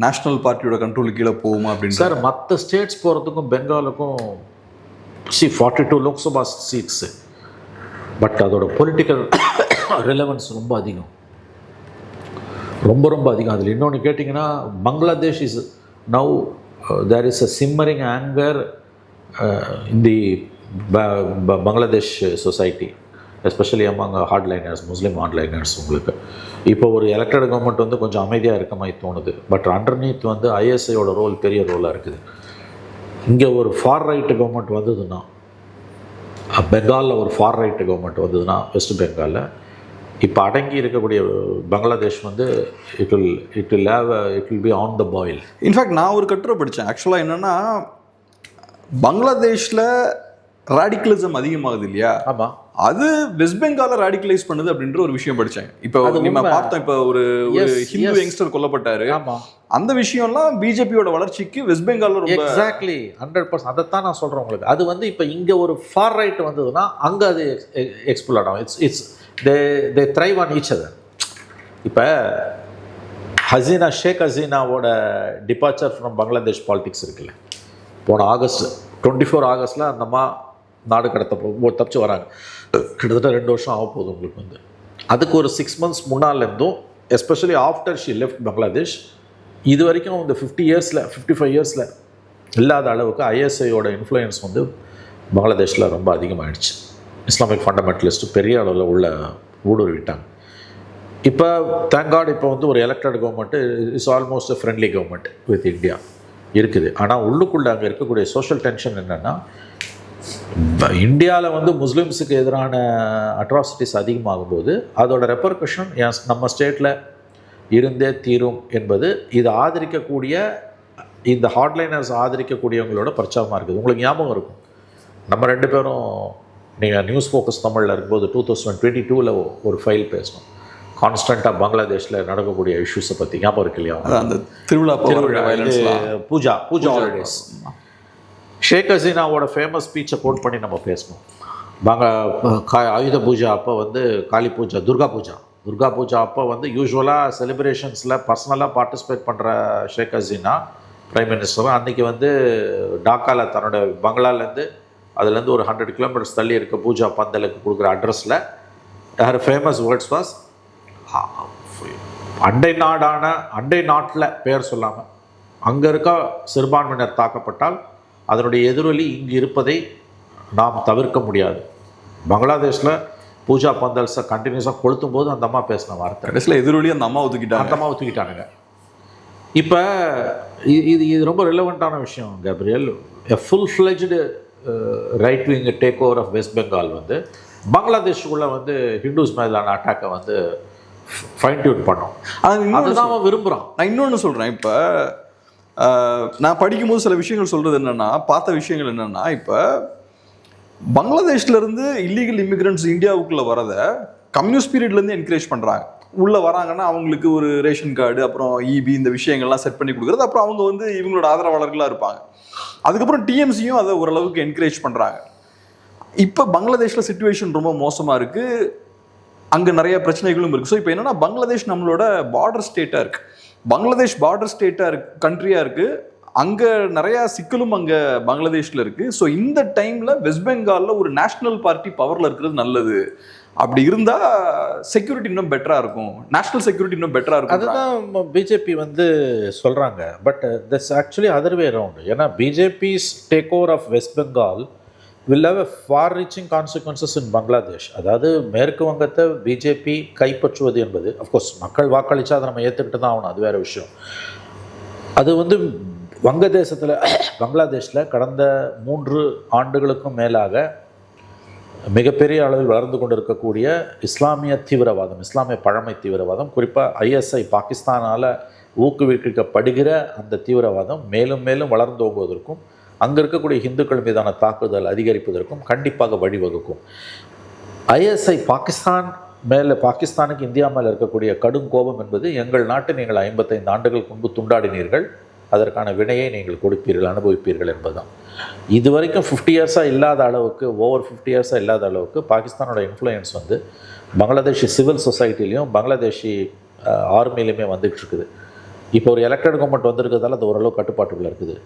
நேஷ்னல் பார்ட்டியோட கண்ட்ரோல் கீழே போகுமா அப்படின்னு சார், மற்ற ஸ்டேட்ஸ் போகிறதுக்கும் பெங்காலுக்கும் 42 லோக்சபா சீட்ஸு, பட் அதோட பொலிட்டிக்கல் ரிலவன்ஸ் ரொம்ப அதிகம், ரொம்ப அதிகம். அதில் இன்னொன்று கேட்டிங்கன்னா, Bangladesh is now there is a simmering anger in the Bangladesh society, especially among hardliners, Muslim hardliners. உங்களுக்கு இப்போ ஒரு எலெக்டட் கவர்மெண்ட் வந்து கொஞ்சம் அமைதியாக இருக்க மாதிரி தோணுது. பட் அண்டர்நீத் வந்து ஐஎஸ்ஐயோட ரோல் பெரிய ரோலாக இருக்குது. இங்கே ஒரு ஃபார் ரைட்டு கவர்மெண்ட் வந்ததுன்னா, பெங்காலில் ஒரு ஃபார் ரைட்டு கவர்மெண்ட் வந்ததுன்னா, வெஸ்ட் பெங்காலில் இப்போ அடங்கி இருக்கக்கூடிய பங்களாதேஷ் வந்து it will be on the boil. In fact நான் ஒரு கட்டுரை படித்தேன். ஆக்சுவலாக என்னென்னா, பங்களாதேஷில் ராடிக்கலிசம் அதிகமாகுது இல்லையா, ஆமாம், அது வெஸ்ட் பெங்காலை ராடிக்கலைஸ் பண்ணுது அப்படின்ற ஒரு விஷயம் படித்தேன். இப்போ நம்ம பார்த்தோம், இப்போ ஒரு ஹிந்து யங்ஸ்டர் கொல்லப்பட்டாரு, அந்த விஷயம்லாம் பிஜேபியோட வளர்ச்சிக்கு வெஸ்ட் பெங்காலில் ரொம்ப எக்ஸாக்ட்லி 100%. அதைத்தான் நான் சொல்கிறேன் உங்களுக்கு. அது வந்து இப்போ இங்கே ஒரு ஃபார் ரைட் வந்ததுன்னா அங்கே அது எக்ஸ்ப்ளோர்ட் ஆகும். It's they thrive on each other. இப்போ ஷேக் ஹசீனாவோட டிபார்ச்சர் ஃப்ரம் பங்களாதேஷ் பாலிடிக்ஸ் இருக்குல்ல, போன ஆகஸ்ட் 24 ஆகஸ்ட்டில் அந்தம்மா நாடு தப்பிச்சு வராங்க. கிட்டத்தட்ட 2 வருஷம் ஆக போகுது உங்களுக்கு வந்து. அதுக்கு ஒரு 6 months முன்னாலேருந்தும், especially after she left Bangladesh, இது வரைக்கும் இந்த 55 இயர்ஸில் இல்லாத அளவுக்கு ஐஎஸ்ஐயோட இன்ஃப்ளூயன்ஸ் வந்து பங்களாதேஷில் ரொம்ப அதிகமாகிடுச்சு. இஸ்லாமிக் ஃபண்டமெண்டலிஸ்ட்டு பெரிய அளவில் உள்ள ஊடுருவிட்டாங்க. இப்போ தேங்காட் இப்போ வந்து ஒரு elected government is almost friendly government with India இருக்குது. ஆனால் உள்ளுக்குள்ளே அங்கே இருக்கக்கூடிய சோஷியல் டென்ஷன் என்னென்னா, இந்தியாவில் வந்து முஸ்லீம்ஸுக்கு எதிரான அட்ராசிட்டிஸ் அதிகமாகும் போது அதோட ரெப்பர்கஷன் நம்ம ஸ்டேட்டில் இருந்தே தீரும் என்பது இது ஆதரிக்கக்கூடிய இந்த ஹாட்லைனர்ஸ் ஆதரிக்கக்கூடியவங்களோட பிரச்சாரமாக இருக்குது. உங்களுக்கு ஞாபகம் இருக்கும், நம்ம 2 பேரும் நீங்கள் நியூஸ் ஃபோக்கஸ் தமிழில் இருக்கும்போது 2022 ஒரு ஃபைல் பேசணும் கான்ஸ்டண்ட்டாக பங்களாதேஷில் நடக்கக்கூடிய இஷ்யூஸை பற்றி. ஞாபகம் இருக்கு இல்லையா? அந்த திருவிழா பூஜா ஹாலிடேஸ். ஷேக் ஹசீனாவோட ஃபேமஸ் ஸ்பீச்சை கோட் பண்ணி நம்ம பேசணும். ஆயுத பூஜா அப்போ வந்து காளி பூஜா, துர்கா பூஜா அப்போ வந்து யூஸ்வலாக செலிப்ரேஷன்ஸில் பர்சனலாக பார்ட்டிசிபேட் பண்ணுற ஷேக் ஹசீனா பிரைம் மினிஸ்டரும் அன்றைக்கி வந்து டாக்காவில் தன்னோட பங்களாலேருந்து அதுலேருந்து ஒரு 100 கிலோமீட்டர்ஸ் தள்ளி இருக்க பூஜா பந்தலுக்கு கொடுக்குற அட்ரஸில் ஹர் ஃபேமஸ் வேர்ட்ஸ் வாஸ் அண்டை நாட்டில் பேர் சொல்லாமல் அங்கே இருக்க சிறுபான்மையினர் தாக்கப்பட்டால் அதனுடைய எதிரொலி இங்கு இருப்பதை நாம் தவிர்க்க முடியாது. பங்களாதேஷில் பூஜா பந்தல்ஸை கண்டினியூஸாக கொளுத்தும் போது அந்த அம்மா பேசின வார்த்தை கடைசியில் எதிரொலி அந்த அம்மா தூக்கிட்டானுங்க. இப்போ இது ரொம்ப ரிலவெண்ட்டான விஷயம் Gabriel. A full fledged right wing take over of West Bengal வந்து பங்களாதேஷுக்குள்ளே வந்து ஹிந்துஸ் மேலான அட்டாக்கை வந்து ஃபைன் டியூன் பண்ணோம். அதுதான் அவன் விரும்புகிறான். நான் இன்னொன்று சொல்கிறேன், இப்போ நான் படிக்கும்போது சில விஷயங்கள் சொல்கிறது என்னென்னா, பார்த்த விஷயங்கள் என்னென்னா, இப்போ பங்களாதேஷ்லேருந்து இல்லீகல் இமிக்ரெண்ட்ஸ் இந்தியாவுக்குள்ளே வரதை கம்யூனிஸ்ட் பீரியட்லேருந்து என்கரேஜ் பண்ணுறாங்க. உள்ளே வராங்கன்னா அவங்களுக்கு ஒரு ரேஷன் கார்டு, அப்புறம் இபி, இந்த விஷயங்கள்லாம் செட் பண்ணி கொடுக்குறது. அப்புறம் அவங்க வந்து இவங்களோட ஆதரவாளர்களாக இருப்பாங்க. அதுக்கப்புறம் டிஎம்சியும் அதை ஓரளவுக்கு என்கரேஜ் பண்ணுறாங்க. இப்போ பங்களாதேஷில் சிச்சுவேஷன் ரொம்ப மோசமாக இருக்குது, அங்கே நிறைய பிரச்சனைகளும் இருக்குது. ஸோ இப்போ என்னென்னா, பங்களாதேஷ் நம்மளோட பார்டர் ஸ்டேட்டாக இருக்குது. பங்களாதேஷ் பார்டர் ஸ்டேட்டாக கண்ட்ரியாக இருக்குது. அங்கே நிறையா சிக்கலும் அங்கே பங்களாதேஷில் இருக்குது. ஸோ இந்த டைமில் வெஸ்ட் பெங்காலில் ஒரு நேஷ்னல் பார்ட்டி பவரில் இருக்கிறது நல்லது. அப்படி இருந்தால் செக்யூரிட்டி இன்னும் பெட்டராக இருக்கும், நேஷ்னல் செக்யூரிட்டி இன்னும் பெட்டராக இருக்கும். அதுதான் பிஜேபி வந்து சொல்கிறாங்க. But this actually other way around. ஏன்னா BJP's take over of West Bengal will have a far-reaching consequences in Bangladesh. அதாவது மேற்கு வங்கத்தை பிஜேபி கைப்பற்றுவது என்பது அஃப்கோர்ஸ் மக்கள் வாக்களித்தா அதை நம்ம ஏற்றுக்கிட்டு தான் ஆகணும், அது வேறு விஷயம். அது வந்து வங்கதேசத்தில் பங்களாதேஷில் கடந்த 3 ஆண்டுகளுக்கும் மேலாக மிகப்பெரிய அளவில் வளர்ந்து கொண்டிருக்கக்கூடிய இஸ்லாமிய தீவிரவாதம், இஸ்லாமிய பழமை தீவிரவாதம், குறிப்பாக ஐஎஸ்ஐ பாகிஸ்தானால் ஊக்குவிக்கப்படுகிற அந்த தீவிரவாதம் மேலும் மேலும் வளர்ந்து போவதற்கும் அங்கே இருக்கக்கூடிய இந்துக்கள் மீதான தாக்குதல் அதிகரிப்பதற்கும் கண்டிப்பாக வழிவகுக்கும். ஐஎஸ்ஐ பாகிஸ்தானுக்கு இந்தியா மேலே இருக்கக்கூடிய கடும் கோபம் என்பது, எங்கள் நாட்டை நீங்கள் 55 ஆண்டுகளுக்கு முன்பு துண்டாடினீர்கள், அதற்கான வினையை நீங்கள் கொடுப்பீர்கள், அனுபவிப்பீர்கள் என்பதுதான். இது வரைக்கும் 50 இயர்ஸாக இல்லாத அளவுக்கு, ஓவர் 50 இயர்ஸாக இல்லாத அளவுக்கு பாகிஸ்தானோட இன்ஃப்ளூயன்ஸ் வந்து பங்களாதேஷி சிவில் சொசைட்டிலையும் பங்களாதேஷி ஆர்மிலையுமே வந்துட்டு இருக்குது. இப்போ ஒரு எலெக்டட் கவர்மெண்ட் வந்திருக்கிறதால அது ஓரளவு கட்டுப்பாட்டுக்குள்ளே இருக்குது.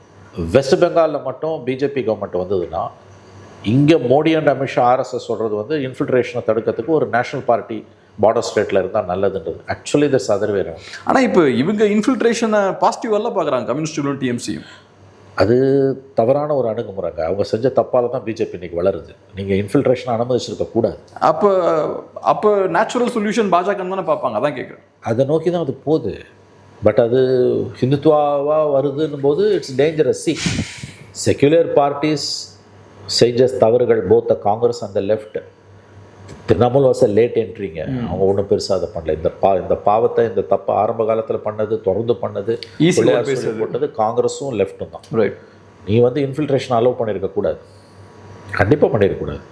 வெஸ்ட் பெங்காலில் மட்டும் பிஜேபி கவர்மெண்ட் வந்ததுன்னா இங்கே மோடி அண்ட் அமித்ஷா ஆர்எஸ்எஸ் சொல்கிறது வந்து இன்ஃபில்ட்ரேஷனை தடுக்கிறதுக்கு ஒரு நேஷனல் பார்ட்டி பார்டர் ஸ்டேட்டில் இருந்தால் நல்லதுன்றது. Actually that's other way around. ஆனால் இப்போ இவங்க இன்ஃபில்ட்ரேஷனை பாசிட்டிவாலாம் பார்க்குறாங்க, கம்யூனிஸ்டுகளும் டிஎம்சியும். அது தவறான ஒரு அணுகுமுறைங்க. அவங்க செஞ்ச தப்பால் தான் பிஜேபி இன்னைக்கு வளருது. நீங்கள் இன்ஃபில்ட்ரேஷனை அனுமதிச்சிருக்கக்கூடாது. அப்போ நேச்சுரல் சொல்யூஷன் பாஜக தானே பார்ப்பாங்க, அதான் கேட்குறேன். அதை நோக்கி தான் அது போகுது. பட் அது ஹிந்துத்வாவாக வருதுன்னும் போது இட்ஸ் டேஞ்சரஸ். செக்யுலர் பார்ட்டிஸ் செஞ்ச தவறுகள், both the Congress and the left. Trinamool was late entering. அவங்க ஒன்றும் பெருசாக அதை பண்ணல. இந்த பாவத்தை, இந்த தப்பை ஆரம்ப காலத்தில் பண்ணது, தொடர்ந்து பண்ணது, போட்டது காங்கிரஸும் லெஃப்ட்டும் தான். ரைட். நீ வந்து இன்ஃபில்ட்ரேஷன் அலோவ் பண்ணியிருக்கக்கூடாது, கண்டிப்பாக பண்ணியிருக்கக்கூடாது.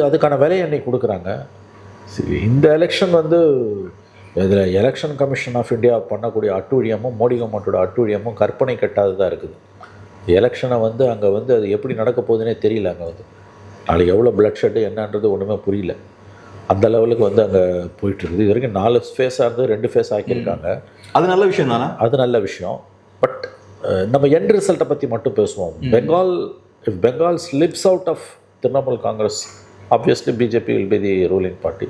அதுக்கான வேலையை இன்னைக்கு கொடுக்குறாங்க. இந்த எலெக்ஷன் வந்து இதில் எலெக்ஷன் கமிஷன் ஆஃப் இந்தியா பண்ணக்கூடிய அட்டூழியமும் மோடி கவர்மெண்ட்டோட அட்டூழியமும் கற்பனை கட்டாததாக இருக்குது. எலெக்ஷனை வந்து அங்கே வந்து அது எப்படி நடக்க போகுதுன்னே தெரியல. அங்கே வந்து நாளைக்கு எவ்வளோ பிளட் ஷெட்டு என்னன்றது ஒன்றுமே புரியல. அந்த லெவலுக்கு வந்து அங்கே போயிட்டுருக்குது. இது வரைக்கும் 4 ஃபேஸாக இருந்து 2 ஃபேஸ் ஆக்கியிருக்காங்க. அது நல்ல விஷயம் தானே? அது நல்ல விஷயம். பட் நம்ம எண்ட் ரிசல்ட்டை பற்றி மட்டும் பேசுவோம். Bengal slips out of Trinamool Congress, obviously BJP will be the ruling party.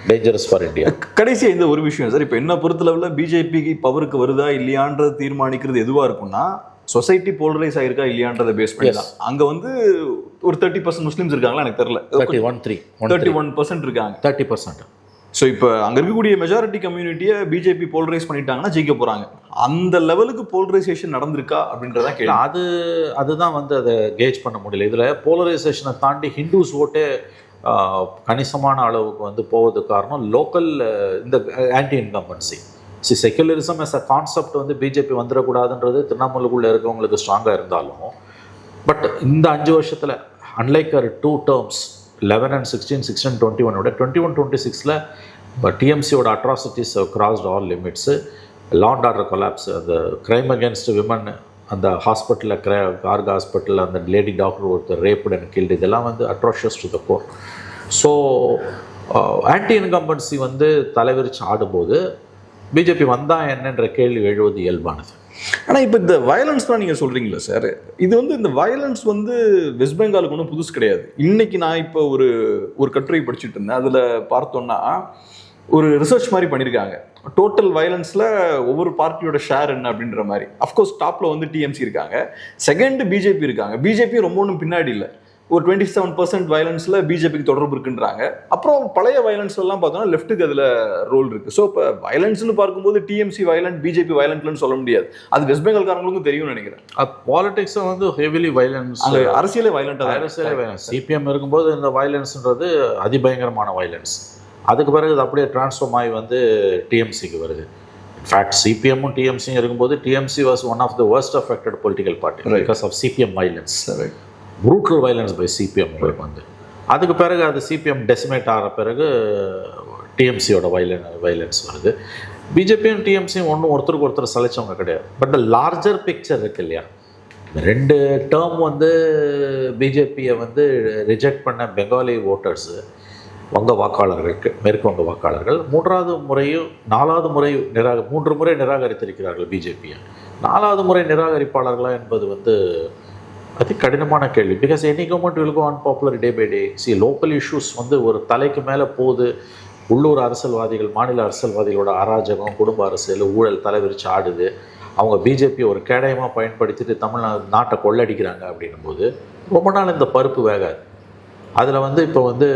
Dangerous for India. கடைசியாக இந்த ஒரு விஷயம் சார், இப்போ என்ன பொறுத்தளவில் பிஜேபிக்கு பவருக்கு வருதா இல்லையான்றது தீர்மானிக்கிறது எதுவாக இருக்கும்னா, சொசைட்டி போலரைஸ் ஆகிருக்கா இல்லையான்றதை பேஸ் பண்ணி தான். அங்கே வந்து ஒரு 30% முஸ்லீம்ஸ் இருக்காங்களா எனக்கு தெரியல, 31% இருக்காங்க. 30% ஸோ இப்போ அங்கே இருக்கக்கூடிய மெஜாரிட்டி கம்யூனிட்டியை பிஜேபி போலரைஸ் பண்ணிட்டாங்கன்னா ஜெயிக்க போகிறாங்க. அந்த லெவலுக்கு போலரைசேஷன் நடந்திருக்கா அப்படின்றதான் கேள்வி. அதுதான் வந்து அதை கேஜ் பண்ண முடியல. இதில் போலரைசேஷனை தாண்டி ஹிந்துஸ் ஓட்டே கணிசமான அளவுக்கு வந்து போவதுக்கு காரணம் லோக்கல் இந்த anti incumbency. Secularism as a concept வந்து பிஜேபி வந்துடக்கூடாதுன்றது திரிணாமுலுக்குள்ளே இருக்கவங்களுக்கு ஸ்ட்ராங்காக இருந்தாலும், பட் இந்த 5 வருஷத்தில் அன்லைக் 2 டேர்ம்ஸ் 11 and 16, 16 21 21-26 டிஎம்சியோட atrocities crossed all limits. Law and order collapse, அந்த கிரைம் அகேன்ஸ்ட் விமன், அந்த ஹாஸ்பிட்டலில் கார்க் ஹாஸ்பிட்டலில் அந்த லேடி டாக்டர் ஒருத்தர் ரேப்டு அண்ட் கில்டு, இதெல்லாம் வந்து atrocious to the core. So anti incumbency வந்து தலைவிரிச்சு ஆடும்போது பிஜேபி வந்தால் என்னன்ற கேள்வி எழுவது இயல்பானது. ஆனால் இப்போ இந்த வயலன்ஸ்லாம் நீங்கள் சொல்கிறீங்களா சார், இது வந்து இந்த வயலன்ஸ் வந்து வெஸ்ட் பெங்காலுக்கு ஒன்றும் புதுசு கிடையாது. இன்னைக்கு நான் இப்போ ஒரு கட்டுரை படிச்சுட்டு இருந்தேன். அதில் பார்த்தோன்னா ஒரு ரிசர்ச் மாதிரி பண்ணியிருக்காங்க. டோட்டல் வயலன்ஸில் ஒவ்வொரு பார்ட்டியோட ஷேர் என்ன அப்படின்ற மாதிரி. அஃப்கோர்ஸ் டாப்பில் வந்து டிஎம்சி இருக்காங்க, செகண்ட் பிஜேபி இருக்காங்க. பிஜேபி ரொம்ப ஒன்றும் பின்னாடி இல்லை, ஒரு 27% வயலன்ஸில் பிஜேபிக்கு தொடர்பு இருக்குன்றாங்க. அப்புறம் பழைய வயலன்ஸ்லாம் பார்த்தோன்னா லெஃப்ட்டுக்கு அதில் ரோல் இருக்குது. ஸோ இப்போ வயலன்ஸ்னு பார்க்கும்போது டிஎம்சி வயலண்ட், பிஜேபி வயலண்ட்லன்னு சொல்ல முடியாது. அது வெஸ்ட் பெங்கால்காரங்களுக்கும் தெரியும்னு நினைக்கிறேன். பாலிடிக்ஸை வந்து ஹெவிலி வயலன்ஸ், அங்கே அரசியலே வயலண்ட்டாக, அரசியலே வயலன்ஸ். சிபிஎம் இருக்கும்போது இந்த வயலன்ஸ்ன்றது அதிபயங்கரமான வயலன்ஸ். அதுக்கு பிறகு அது அப்படியே டிரான்ஸ்ஃபார்ம் ஆகி வந்து டிஎம்சிக்கு வருது. இன்ஃபேக்ட் சிபிஎம்மும் டிஎம்சியும் இருக்கும்போது TMC was one of the worst affected political party because of CPM violence, brutal violence by CPM வந்து. அதுக்கு பிறகு அது சிபிஎம் டெசிமேட் ஆகிற பிறகு டிஎம்சியோட வயலன்ஸ் வருது. பிஜேபியும் டிஎம்சியும் ஒருத்தருக்கு ஒருத்தர் சலைச்சவங்க கிடையாது. பட் த லார்ஜர் பிக்சர் இருக்கு இல்லையா, 2 டேர்ம் வந்து பிஜேபியை வந்து ரிஜெக்ட் பண்ண பெங்காலி ஓட்டர்ஸு, வங்க வாக்காளர்களுக்கு, மேற்கு வங்க வாக்காளர்கள் 3வது முறையும் 4வது முறை 3 முறை நிராகரித்திருக்கிறார்கள் பிஜேபியை. 4வது முறை நிராகரிப்பாளர்களா என்பது வந்து அதி கடினமான கேள்வி. Because any government will go unpopular day by day. Local issues வந்து ஒரு தலைக்கு மேலே போகுது. உள்ளூர் அரசியல்வாதிகள், மாநில அரசியல்வாதிகளோட அராஜகம், குடும்ப அரசியல், ஊழல் தலைவிரிச்சு ஆடுது. அவங்க பிஜேபி ஒரு கேடயமாக பயன்படுத்திட்டு நாட்டை கொள்ளடிக்கிறாங்க அப்படின்னும் போது ரொம்ப நாள் இந்த பருப்பு வேகாது. அதில் வந்து இப்போ வந்து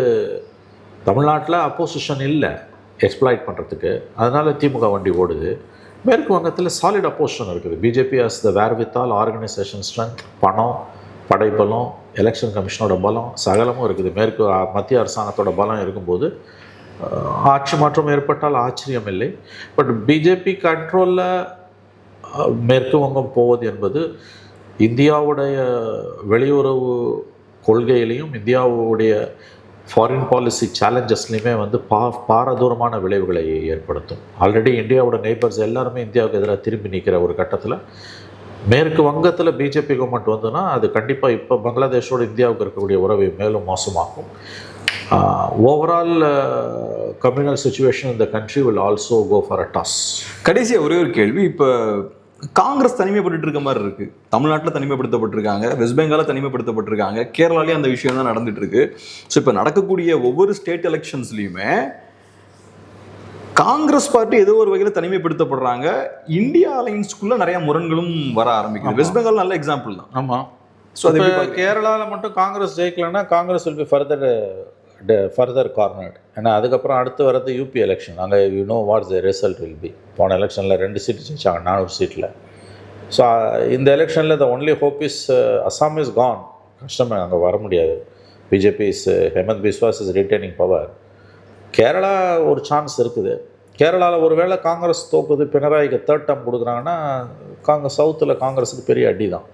தமிழ்நாட்டில் அப்போசிஷன் இல்லை எக்ஸ்ப்ளாய்ட் பண்ணுறதுக்கு, அதனால் திமுக வண்டி ஓடுது. மேற்கு வங்கத்தில் சாலிட் அப்போசிஷன் இருக்குது. BJP has the wherewithal organisation strength, பணம், படைபலம், எலெக்ஷன் கமிஷனோட பலம், சகலமும் இருக்குது. மத்திய அரசாங்கத்தோட பலம் இருக்கும்போது ஆட்சி மாற்றம் ஏற்பட்டால் ஆச்சரியம் இல்லை. பட் பிஜேபி கண்ட்ரோலில் மேற்கு வங்கம் போவது என்பது இந்தியாவுடைய வெளியுறவு கொள்கையிலையும் இந்தியாவுடைய ஃபாரின் பாலிசி சேலஞ்சஸ்லையுமே வந்து பாரதூரமான விளைவுகளை ஏற்படுத்தும். ஆல்ரெடி இந்தியாவோட நெய்பர்ஸ் எல்லாருமே இந்தியாவுக்கு எதிராக திரும்பி நிற்கிற ஒரு கட்டத்தில் மேற்கு வங்கத்தில் பிஜேபி கவர்மெண்ட் வந்துன்னா அது கண்டிப்பாக இப்போ பங்களாதேஷோடு இந்தியாவுக்கு இருக்கக்கூடிய உறவை மேலும் மோசமாகும். ஓவரால் கம்யூனல் சிச்சுவேஷன் இந்த country will also go for a toss. கடைசியாக ஒரே ஒரு கேள்வி. இப்போ காங்கிரஸ் தனிமைப்பட்டு இருக்க மாதிரி இருக்கு. தமிழ்நாட்டில் தனிமைப்படுத்தப்பட்டிருக்காங்க, வெஸ்ட் பெங்காலில் தனிமைப்படுத்தப்பட்டிருக்காங்க, கேரளாலேயும் அந்த விஷயம் தான் நடந்துட்டு இருக்கு. ஸோ இப்போ நடக்கக்கூடிய ஒவ்வொரு ஸ்டேட் எலெக்ஷன்ஸ்லையுமே காங்கிரஸ் பார்ட்டி ஏதோ ஒரு வகையில் தனிமைப்படுத்தப்படுறாங்க. இந்தியா அலைன்ஸ்குள்ள நிறைய முரண்களும் வர ஆரம்பிக்குது. வெஸ்ட் பெங்கால் நல்ல எக்ஸாம்பிள் தான். ஆமாம். ஸோ அது கேரளாவில் மட்டும் காங்கிரஸ் ஜெயிக்கலன்னா Congress will be further cornered. ஏன்னா அதுக்கப்புறம் அடுத்து வரது யூபி எலெக்ஷன். அங்கே you know what's the result will be. போன எலெக்ஷனில் 2 சீட்டு ஜெயிச்சாங்க, 400 சீட்டில். ஸோ இந்த எலெக்ஷனில் the only hope is Assam is gone. கஷ்டமே, அங்கே வர முடியாது. BJP is Hemant Biswas is retaining power. Kerala ஒரு சான்ஸ் இருக்குது. கேரளாவில் ஒரு வேளை காங்கிரஸ் தோக்குது, பினராயிக்கு 3rd டேர்ம் கொடுக்குறாங்கன்னா சவுத்தில் காங்கிரஸுக்கு பெரிய அடி தான்.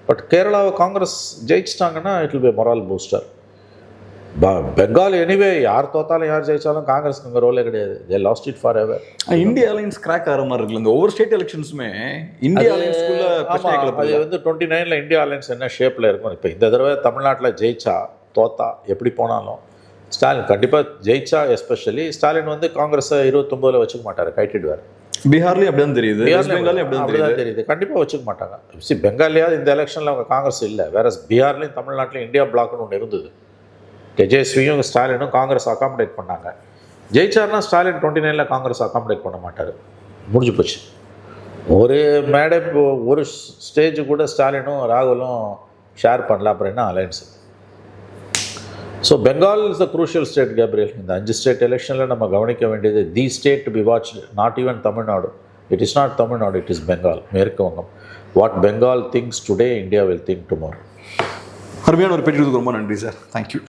பட் கேரளாவை காங்கிரஸ் ஜெயிச்சிட்டாங்கன்னா it will be morale booster. Bengal anyway யார் தோத்தாலும் யார் ஜெயிச்சாலும் காங்கிரஸ்க்கு அங்கே ரோலே கிடையாது. They lost it for ever. India alliance crack ஆகிற மாதிரி இருக்குல்ல இந்த ஒவ்வொரு ஸ்டேட் எலெக்ஷன்ஸுமே. இந்தியா அலைன்ஸ்குள்ள அது வந்து 29ல் இந்தியா அலைன்ஸ் என்ன ஷேப்பில் இருக்கும். இப்போ இந்த தடவை தமிழ்நாட்டில் ஜெயிச்சா தோத்தா எப்படி போனாலும் ஸ்டாலின் கண்டிப்பாக ஜெயிச்சா, எஸ்பெஷலி ஸ்டாலின் வந்து காங்கிரஸை 29ல் வச்சுக்க மாட்டார், கைட்டிடுவார். பீகார்லேயும் அப்படிதான் தெரியுது, பெங்காலையும் அப்படிதான் தெரியுது. கண்டிப்பாக வச்சுக்க மாட்டாங்க. பெங்காலியாவது இந்த எலெக்ஷனில் அவங்க காங்கிரஸ் இல்லை. வேற பீகார்லையும் தமிழ்நாட்டிலையும் இந்தியா பிளாக்னு ஒன்று இருந்தது. தேஜஸ்வியும் ஸ்டாலினும் காங்கிரஸ் அகாமடேட் பண்ணாங்க. ஜெயிச்சார்னா ஸ்டாலின் 29ல் காங்கிரஸ் அகாமடேட் பண்ண மாட்டார், முடிஞ்சு போச்சு. ஒரு மேடை ஒரு ஸ்டேஜ் கூட ஸ்டாலினும் ராகுலும் ஷேர் பண்ணல. அப்புறம் என்ன alliance? So Bengal is the crucial state Gabriel. இந்த 5 ஸ்டேட் எலெக்ஷனில் நம்ம கவனிக்க வேண்டியது the state to be watch, not even Tamil Nadu. It is not Tamil Nadu, it is Bengal, மேற்கு வங்கம். What Bengal things today, India will think tomorrow. அருமையான ஒரு பேட்டி ரொம்ப நன்றி சார். தேங்க்யூ.